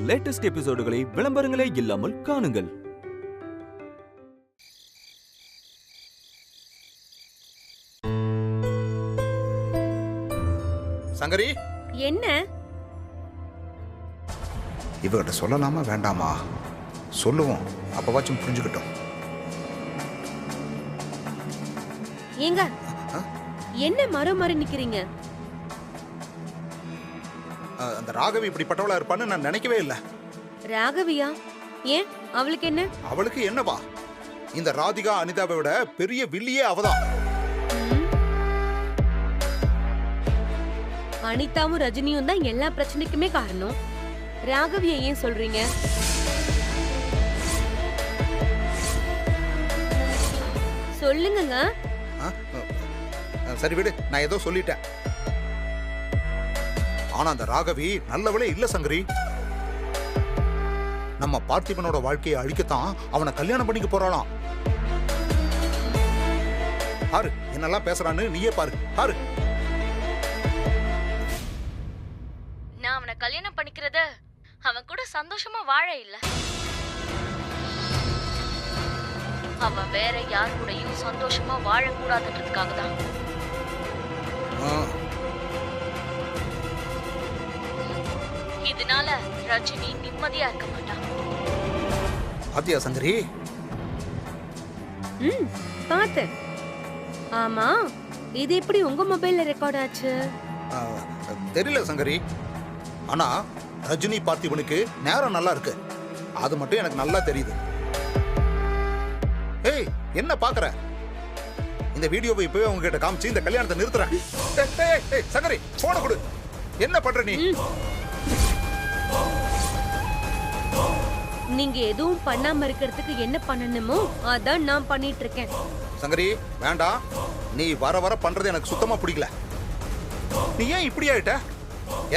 Latest எபிசோடுகளை விளம்பரங்களே இல்லாமல் காணுங்கள். சங்கரி, என்ன இவகிட்ட சொல்லலாமா வேண்டாமா? சொல்லுவோம், அப்பவாச்சும் புரிஞ்சுக்கிட்டோம். ஏங்க என்ன மறு நிக்கிறீங்க? அந்த ராகவி இப்படிப்பட்டவளா இருப்பான்னு நான் நினைக்கவே இல்லை. ராகவியா? ஏன், அவளுக்கு என்ன? அவளுக்கு என்னவா? இந்த ராதிகா அனிதாவை விட பெரிய வில்லியே அவதான். அனிதாவும் ரஜினியும் தான் எல்லா பிரச்சனைக்குமே காரணம். ராகவிய ஏன் சொல்றீங்க? சொல்லுங்க. சரி விடு, நான் ஏதோ சொல்லிட்டேன். ஆனா அந்த ராகவி நல்லவளே இல்ல சங்கரி. நம்ம பார்த்திபனோட வாழ்க்கையை அழிக்கத்தான் அவனை கல்யாணம் பண்ணிக்க போறாளாம். பாரு என்னெல்லாம் பேசுறான்னு நீயே பாரு. பாரு, நான் அவனை கல்யாணம் பண்ணிக்கிறத அவன் கூட சந்தோஷமா வாழ இல்ல, அவன் வேற யார் கூடயும் சந்தோஷமா வாழக்கூடாதுன்றதுக்காக தான். இதனால ரஜினி நிம்மதியா இருக்க மாட்டான். பாத்தியா சங்கரி? பாத்து. ஆமா, இது எப்படி உங்க மொபைல்ல ரெக்கார்ட் ஆச்சு? தெரியல சங்கரி. ஆனா ரஜினி பார்த்திபனுக்கு நேரம் நல்லா இருக்கு, அது மட்டும் எனக்கு நல்லா தெரியுது. ஏய், என்ன பாக்குற? இந்த வீடியோவை இப்பவே உங்ககிட்ட காமிச்சு இந்த கல்யாணத்தை நிறுத்துறேன். சங்கரி, போன கொடு. என்ன பண்ற நீ? நீங்க எதுவும் பண்ணாம இருக்கிறதுக்கு என்ன பண்ணணுமோ அதான் நான் பண்ணிட்டு இருக்கேன். சங்கரி வேண்டாம், நீ வர வர பண்றது எனக்கு சுத்தமா பிடிக்கல. நீ ஏன் இப்படி ஆயிட்ட?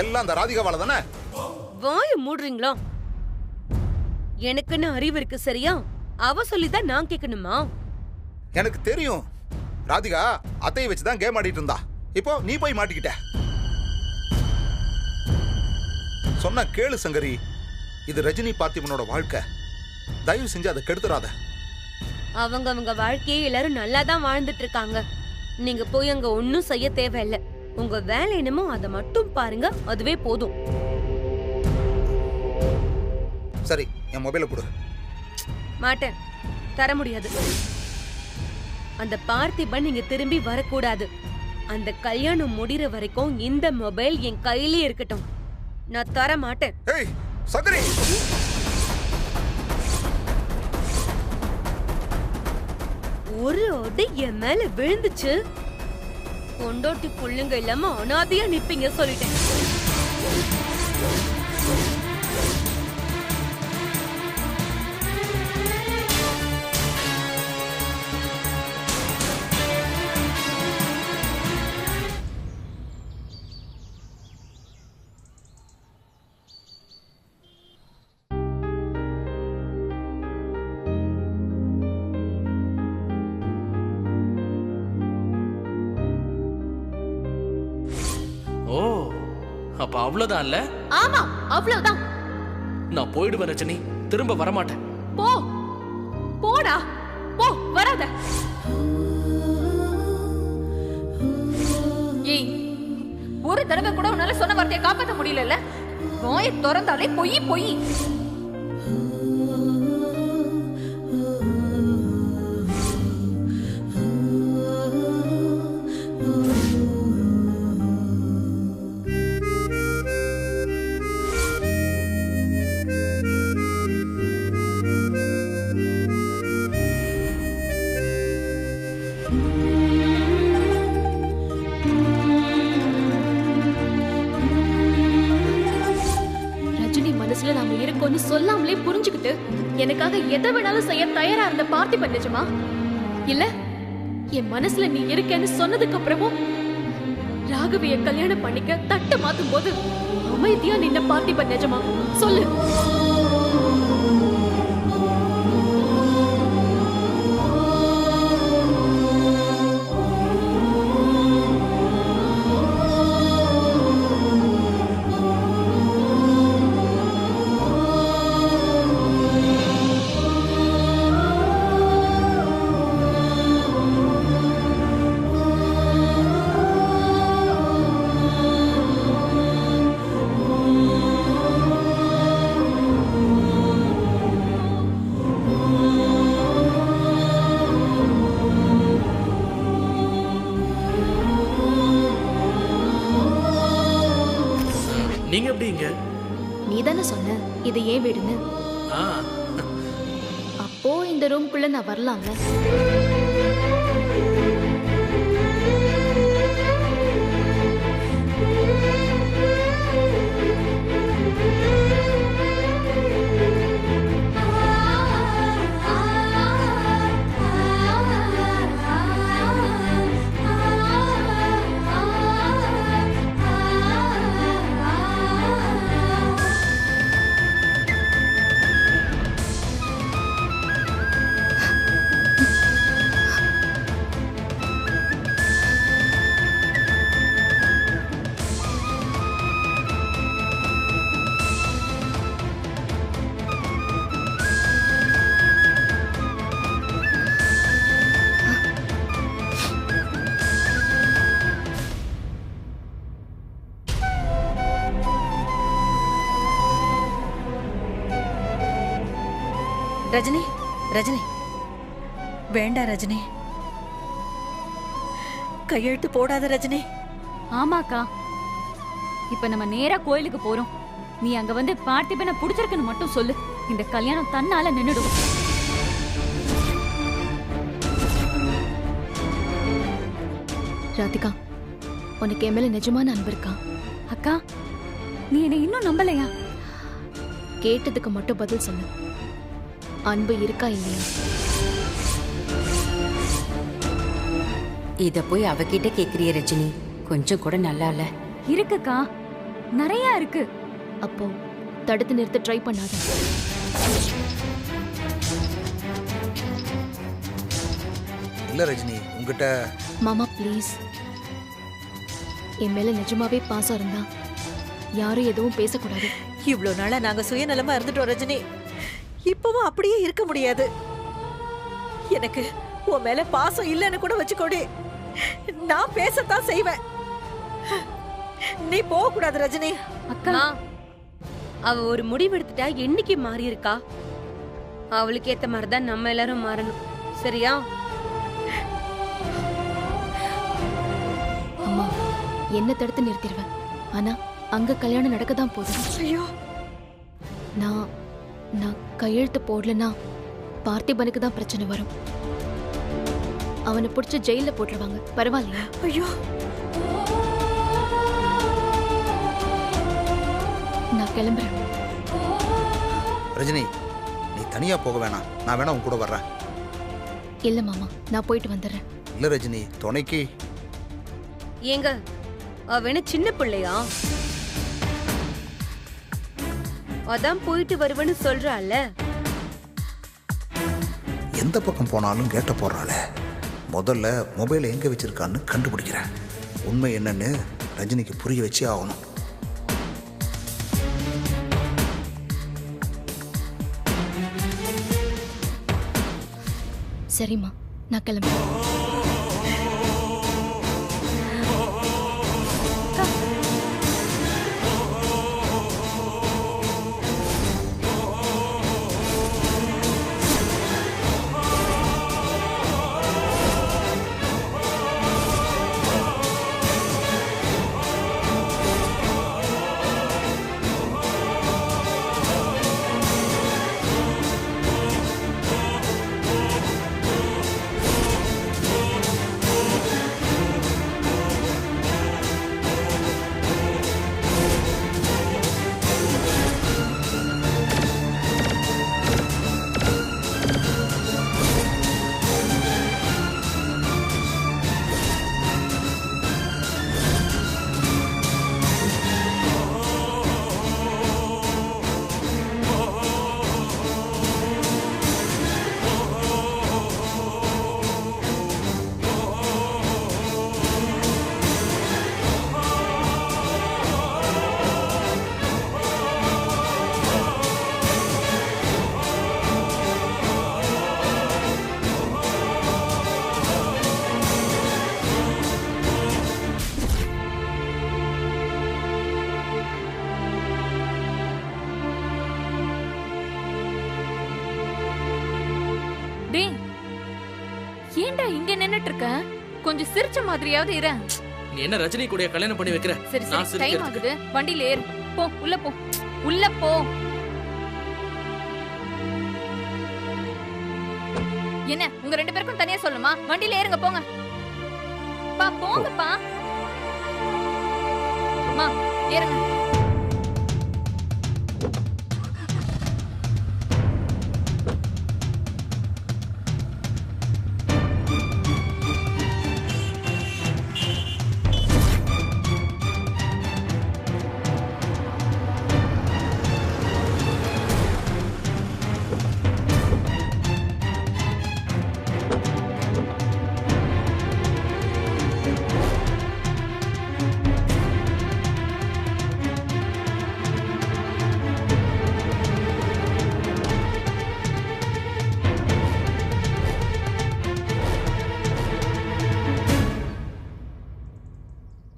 எல்லாம் அந்த ராதிகாவால தானே. வாய மூடுறீங்களா? எனக்குன்னு அறிவு இருக்கு சரியா? அவ சொல்லிதான் நான் கேட்கணுமா? எனக்கு தெரியும், ராதிகா அத்தையை வச்சுதான் கேம் ஆடிட்டு இருந்தா. இப்போ நீ போய் மாட்டிக்கிட்ட. சொன்ன கேளு சங்கரி, இது ரஜினி பார்த்திபனோட வாழ்க்கை. தயவு செஞ்சு அதை கெடுத்துறாத. அவங்க வாழ்க்கையை எல்லாரும் நல்லா தான் வாழ்ந்துட்டு இருக்காங்க. நீங்க போய் அங்க ஒன்னும் செய்ய தேவையில்லை. உங்க வேலை என்னமோ அதை மட்டும் பாருங்க, அதுவே போதும். சரி, என் மொபைலை கொடு. மாட்டேன், தர முடியாது. அந்த பார்த்திபன் நீங்க திரும்பி வரக்கூடாது. அந்த கல்யாணம் முடிற வரைக்கும் இந்த மொபைல் என் கையிலே இருக்கட்டும். நான் தர மாட்டேன். ஏய் சங்கரி, ஒரு அடி என் மேல விழுந்துச்சு. கொண்டோட்டி புள்ளுங்க இல்லாம அனாதையா நிப்பீங்க சொல்லிட்டேன். ஓ, அப்ப அவ்வளவுதான் இல்ல? ஆமா, அவ்வளவுதான். நான் போயிடுவேன் ரஜினி, திரும்ப வரமாட்டேன். போ, போடா, போ, வராத. ஏய், ஒரு தடவை கூட உன்னால சொன்ன வார்த்தையை காப்பாற்ற முடியல. வாயை திறந்தாலே பொய் பொய். சொல்லாமலே புரிஞ்சுக்கிட்டு எனக்காக எதை வேணாலும் செய்ய தயாரா இருந்த பார்த்திபன் நிஜமா இல்ல? என் மனசுல நீ இருக்கேன்னு சொன்னதுக்கு அப்புறமும் ராகவிய கல்யாணம் பண்ணிக்க தட்டு மாத்தும் போது அமைதியா நின்ன பார்த்திபன் நிஜமா? சொல்லு. தானே சொன்னேன் இது ஏன் வீடுன்னு. ஆ, அப்போ இந்த ரூம்குள்ள நான் வரலாம்ல. ரஜினி, ரஜினி, வேண்டாம் ரஜினி, கையெழுத்து போடாத ரஜினி. ஆமாக்கா, இப்ப நம்ம நேரா கோயிலுக்கு போறோம். நீ அங்க வந்து பார்த்திபனை புடிச்சிருக்குன்னு மட்டும் சொல்லு. இந்த கல்யாணம் தன்னால நின்னுடும். ராதிகா, உனக்கு என் மேல நிஜமான அன்பு இருக்கா? அக்கா, நீ என்னை இன்னும் நம்பலையா? கேட்டதுக்கு மட்டும் பதில் சொல்லு. அன்பு இருக்கா இல்லையா? இத போய் அவகிட்ட கேக்குறிய ரஜினி, கொஞ்சம் கூட நல்லா இல்ல. இருக்குக்கா, நிறைய இருக்கு. அப்போ தடுத்து நிறுத்த ட்ரை பண்ணாத. இல்ல ரஜினி, உங்ககிட்ட மாமா ப்ளீஸ், என் மேல நிஜமாவே பாசம் இருந்தா யாரும் எதுவும் பேசக்கூடாது. இவ்ளோ நாளா நாங்க சுயநலமா இருந்துட்டோம் ரஜினி. இப்பவும் அப்படியே இருக்க முடியாது. எனக்கு உன் மேல பாசம் இல்லைன்னு கூட வச்சுக்கோடி, நான் பேசத்தான் செய்வேன். நீ போக கூடாது ரஜினி. அக்கா, அம்மா, அவ ஒரு முடிவெடுத்துட்டா என்னைக்கு மாறி இருக்கா? அவளுக்கு ஏத்த மாதிரிதான் நம்ம எல்லாரும் மாறணும். சரியா? அம்மா, என்ன தடுத்து நிறுத்திடுவேன். ஆனா அங்க கல்யாணம் நடக்க தான் போதும். ஐயோ, நான் கையெழுத்து போடலன்னா பார்த்திபனுக்கு தான் பிரச்சனை வரும். அவனை பிடிச்சி ஜெயில போட்டுருவாங்க. பரவாயில்லையா? ஐயோ, நான் கிளம்புறேன். ரஜினி, நீ தனியா போக வேணாம், நான் வேணா உன் கூட வர்றேன். இல்ல மாமா, நான் போயிட்டு வந்துடுறேன். இல்ல ரஜினி, துணைக்கு. ஏங்க, அவ என்ன சின்ன பிள்ளையா? அதான் போயிட்டு வருவேன்னு சொல்றாள். எந்த பக்கம் போனாலும் கேட்ட போடுறாளே. முதல்ல மொபைலை எங்க வச்சிருக்கான்னு கண்டுபிடிக்கிறேன். உண்மை என்னன்னு ரஜினிக்கு புரிய வச்சே ஆகணும். சரிம்மா, நான் கிளம்புறேன். டேய், ஏன்டா இங்க நின்னுட்டு இருக்க? கொஞ்சம் சிரிச்ச மாதிரியாவது இரு. நீ என்ன ரஜினி கூட கல்யாணம் பண்ணி வைக்கிற? சரி நான் சரி, டைம் சிரிக்கிறதுக்கு. ஆகுது. வண்டியில ஏறு. போ, உள்ள போ. உள்ள போ. என்ன உங்க 2 பேருக்கும் தனியா சொல்லுமா? வண்டியில ஏறுங்க போங்க. பா போங்கப்பா. அம்மா ஏறுங்க.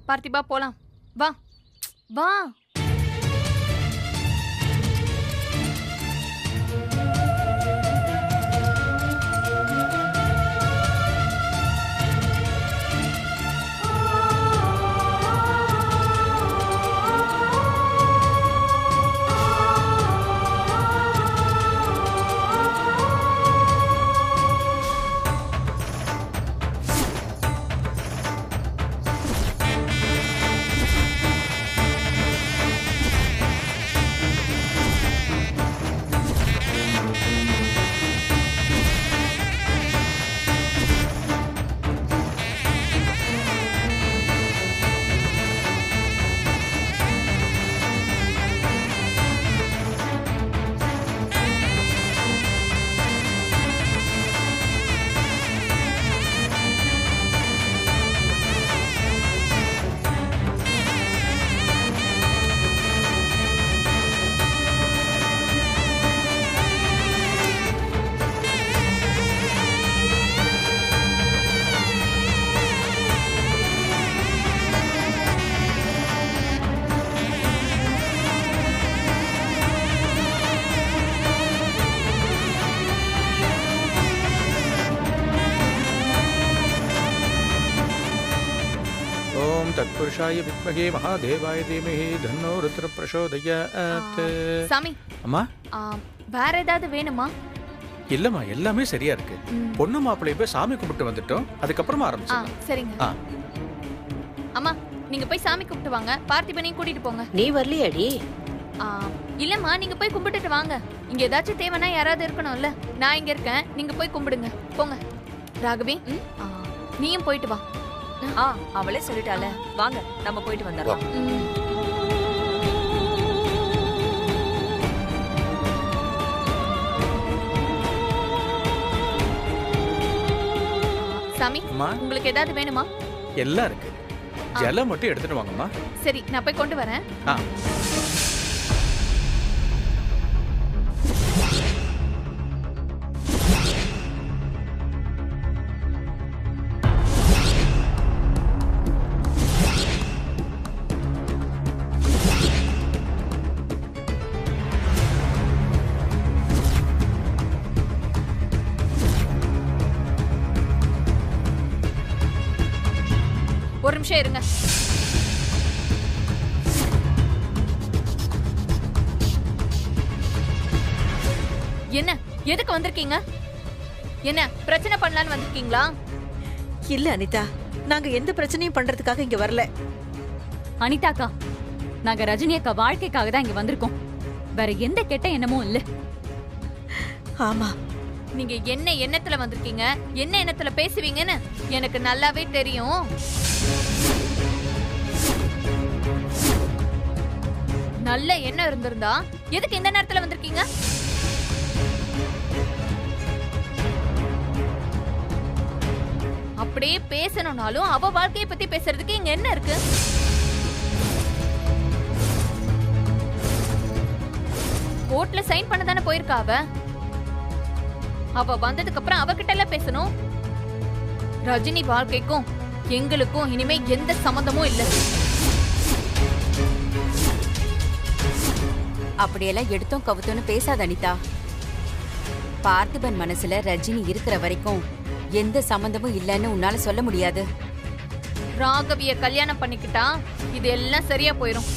பார்த்திபா போலாம். வா வா. तत्पुरुषाय विद्महे महादेवाय धीमहि तन्नो रुद्र प्रचोदयात्. சாமி அம்மா வேற ஏதாவது வேணுமா? இல்லம்மா எல்லாமே சரியா இருக்கு. பொண்ணு மாப்பிள்ளை போய் சாமி கும்பிட்டு வந்துட்டோம், அதுக்கப்புறமா ஆரம்பிச்சோம். சரிங்க. அம்மா நீங்க போய் சாமி கும்பிட்டு வாங்க, பார்த்திபனையும் கூட்டிட்டு போங்க. நீ வரலையாடி? இல்லம்மா நீங்க போய் கும்பிட்டுட்டு வாங்க. இங்க ஏதாச்சும் தேவைன்னா யாராவது இருக்கணும்ல. நான் இங்க இருக்கேன், நீங்க போய் கும்பிடுங்க போங்க. ராகவி நீயும் போயிட்டு வா. அவளே சொல்லிட்டால, வாங்க நம்ம போயிட்டு வந்துடலாம். சாமி உங்களுக்கு ஏதாவது வேணுமா? எல்லாம் இருக்கு. ஜலம் மட்டும் எடுத்துட்டு வாங்கம்மா. சரி நான் போய் கொண்டு வரேன். ஒரு நிமிஷம் இருங்க. என்ன எதுக்கு வந்திருக்கீங்க? என்ன பிரச்சனை பண்ணலான்னு வந்திருக்கீங்களா? இல்ல அனிதா, நாங்க எந்த பிரச்சனையும் பண்றதுக்காக இங்க வரல. அனிதாக்கா, நாங்க ரஜினி அக்கா வாழ்க்கைக்காக தான் இங்க வந்திருக்கோம். வேற எந்த கெட்ட எண்ணமும் இல்ல. ஆமா, நீங்க என்ன எண்ணத்துல வந்திருக்கீங்க, என்ன எண்ணத்துல பேசுவீங்கன்னு எனக்கு நல்லாவே தெரியும். நல்ல எண்ணம் இருந்திருந்தா எதுக்கு இந்த நேரத்துல வந்திருக்கீங்க? அப்படியே பேசணும்னாலும் அவ வாழ்க்கையை பத்தி பேசுறதுக்கு இங்க என்ன இருக்கு? கோர்ட்ல சைன் பண்ண தானே போயிருக்கா அவ. அவ வந்ததுக்கு அப்புறம் அவகிட்ட எல்லாம் பேசணும். ரஜினி வாழ்க்கைக்கும் எங்களுக்கும் இனிமே எந்த சம்பந்தமும் இல்ல. அப்படியெல்லாம் எடுத்தோம் கவுத்தோன்னு பேசாத அனிதா. பார்த்திபன் மனசுல ரஜினி இருக்கிற வரைக்கும் எந்த சம்பந்தமும் இல்லைன்னு உன்னால சொல்ல முடியாது. ராகவிய கல்யாணம் பண்ணிக்கிட்டா இது எல்லாம் சரியா போயிரும்.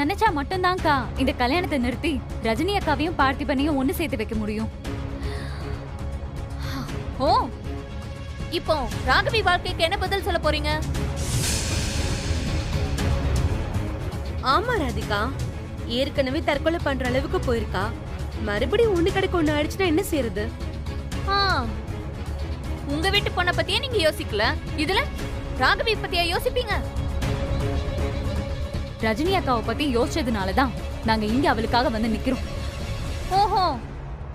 நினைச்சா மட்டும்தான்க்கா இந்த கல்யாணத்தை நிறுத்தி ரஜினி அக்காவையும் பார்த்திபனையும் ஒண்ணு சேர்த்து வைக்க முடியும். ஓ, இப்போ ராகவி வாழ்க்கைக்கு என்ன பதில் சொல்ல போறீங்க? ஆமா ராதிகா, ஏற்கனவே தற்கொலை பண்ற அளவுக்கு போயிருக்கா. மறுபடியும் ஒண்ணு கிடைக்க ஒண்ணு ஆயிடுச்சுன்னா என்ன செய்யறது? உங்க வீட்டு பொண்ணை பத்தியே நீங்க யோசிக்கல, இதுல ராகவி பத்தியா யோசிப்பீங்க? ரஜினி அக்காவை பத்தி யோசிச்சதுனாலதான் நாங்க இங்க அவளுக்காக வந்து நிக்கிறோம். ஓஹோ,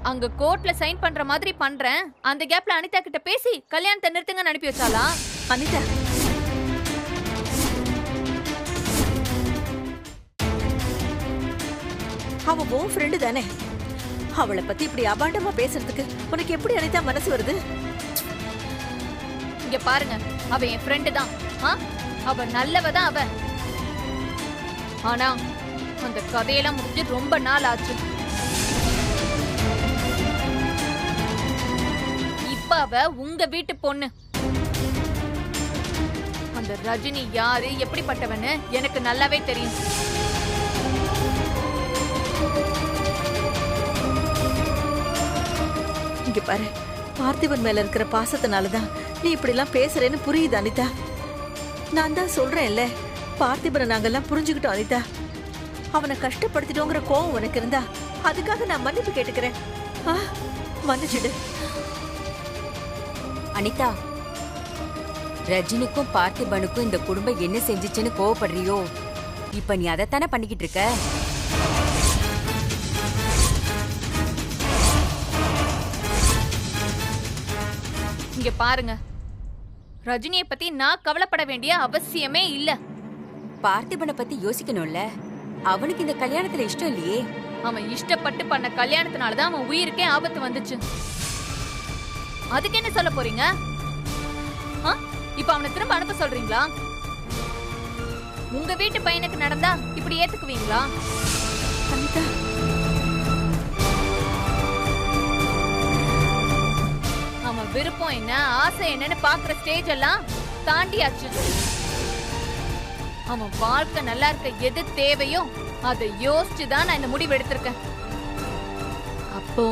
அங்க கோர்ட்ல சைன் பண்ற மாதிரி பண்றேன், அந்த கேப்ல அனிதா கிட்ட பேசி கல்யாணத்தை நிறுத்துங்கன்னு அனுப்பி வச்சாலா? அனிதா, அவ உன் ஃப்ரெண்டு தானே, அவளை பத்தி இப்படி அபாண்டமா பேசுறதுக்கு உனக்கு எப்படி அனிதா மனசு வருது? இங்க பாருங்க, அவ என் ஃப்ரெண்டு தான். அவ நல்லவ தான் அவ. ஆனா அந்த கதையெல்லாம் முடிஞ்சு ரொம்ப நாள் ஆச்சு. இப்ப அவ உங்க வீட்டு பொண்ணு. அந்த ரஜினி யாரு, எப்படிப்பட்டவன்னு எனக்கு நல்லாவே தெரியும். இங்க பாரு, பார்த்திபன் மேல இருக்கிற பாசத்தினாலதான் நீ இப்படி எல்லாம் பேசுறேன்னு புரியுது அனிதா. நான் தான் சொல்றேன்ல, பார்த்திபனை நாங்கெல்லாம் புரிஞ்சுக்கிட்டோம் அனிதா. அவனை கஷ்டப்படுத்திட்டோங்கிற கோவம் உனக்கு இருந்தா அதுக்காக நான் மன்னிப்பு கேட்டுக்கிறேன். மன்னிச்சுடு அனிதா. ரஜினிக்கும் பார்த்திபனுக்கும் இந்த குடும்பம் என்ன செஞ்சுச்சுன்னு கோவப்படுறியோ? இப்ப நீ அதைத்தானே பண்ணிக்கிட்டு இருக்க. இங்க பாருங்க, ரஜினியை பத்தி நான் கவலைப்பட வேண்டிய அவசியமே இல்ல. பார்த்திபனை பத்தி யோசிக்கணும்ல, அவனுக்கு இந்த கல்யாணத்துல இஷ்டம் இல்லையே. அவன் இஷ்டப்பட்டு பண்ண கல்யாணத்தினாலதான் அவன் உயிருக்கே ஆபத்து வந்துச்சு. அதுக்கு என்ன சொல்ல போறீங்க? இப்ப அவனை திரும்ப அனுப்ப சொல்றீங்களா? உங்க வீட்டு பையனுக்கு நடந்தா இப்படி ஏத்துக்குவீங்களா? அனிதா, அவன் விருப்பம் என்ன, ஆசை என்னன்னு பாக்குற ஸ்டேஜ் எல்லாம் தாண்டியாச்சு. அவன் வாழ்க்கை நல்லா இருக்க எது தேவையோ அதை யோசிச்சுதான் நான் இந்த முடிவு எடுத்திருக்கேன். அப்போ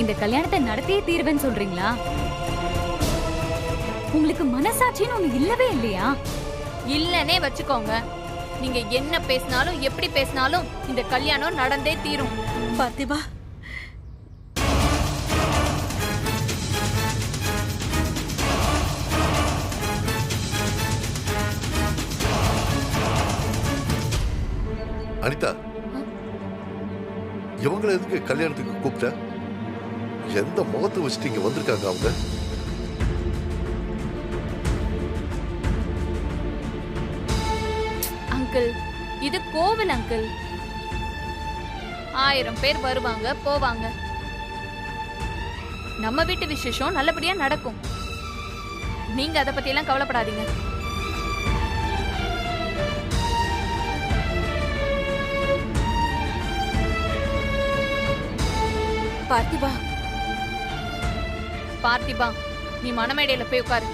இந்த கல்யாணத்தை நடத்தியே தீர்வேன்னு சொல்றீங்களா? உங்களுக்கு மனசாட்சின்னு ஒண்ணு இல்லவே இல்லையா? இல்லனே வச்சுக்கோங்க. நீங்க என்ன பேசினாலும் எப்படி பேசினாலும் இந்த கல்யாணம் நடந்தே தீரும். பார்த்திபா, அனிதா, இவங்களை எதுக்கு கல்யாணத்துக்கு கூப்பிட்ட? எந்த முகத்தை வச்சுட்டு இங்க வந்திருக்காங்க அவங்க? அங்கிள், இது கோவில் அங்கிள். 1000 பேர் வருவாங்க போவாங்க. நம்ம வீட்டு விசேஷம் நல்லபடியா நடக்கும். நீங்க அதை பத்தி எல்லாம் கவலைப்படாதீங்க. பார்த்திபா, பார்த்திபா, நீ மணமேடையில போய் உட்காரு.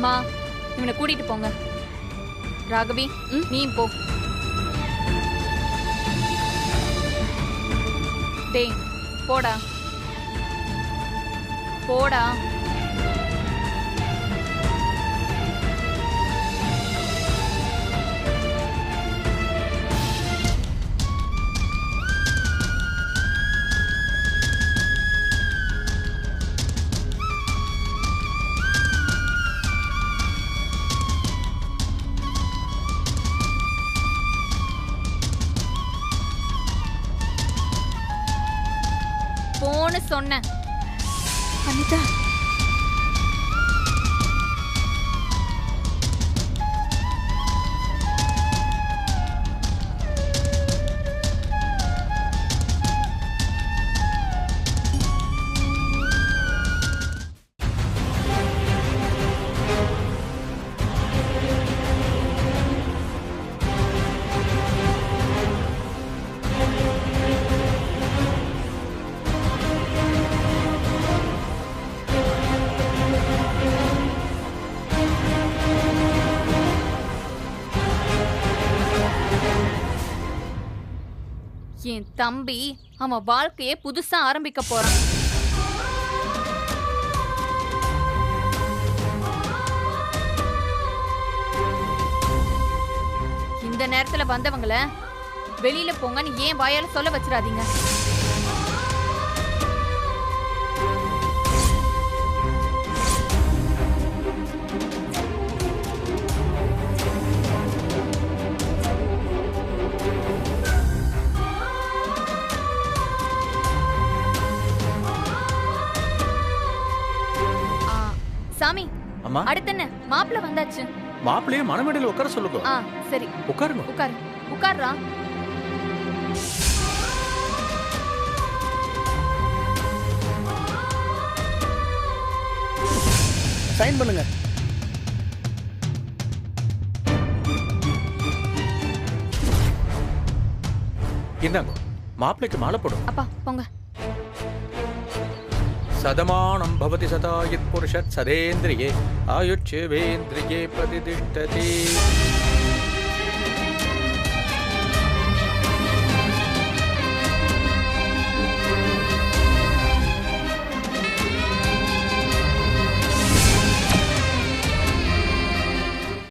மா, இவனை கூட்டிட்டு போங்க. ராகவி, நீ போ. டேய், போடா போடா. போன்னு சொன்னேன். அனிதா, என் தம்பி அவன் வாழ்க்கையை புதுசா ஆரம்பிக்க போறான். இந்த நேரத்துல வந்தவங்கள வெளியில போங்கன்னு ஏன் வாயால சொல்ல வச்சிடாதீங்க. சாமி, அம்மா அடுத்து என்ன? மாப்பிள்ள வந்தாச்சு. மாப்பிள்ளையே மணமேடையில் உட்கார சொல்லுங்க. சரி உட்காருங்க. உட்காரு உட்கார்றா. சைன் பண்ணுங்க. இந்தாங்க மாப்பிள்ளைக்கு மாலை போடும். அப்பா போங்க. சதமானம் பவதி சதாயத் புருஷத் சதேந்திரியே ஆயுட்சேவேந்திரியே பிரதிதிஷ்டதி.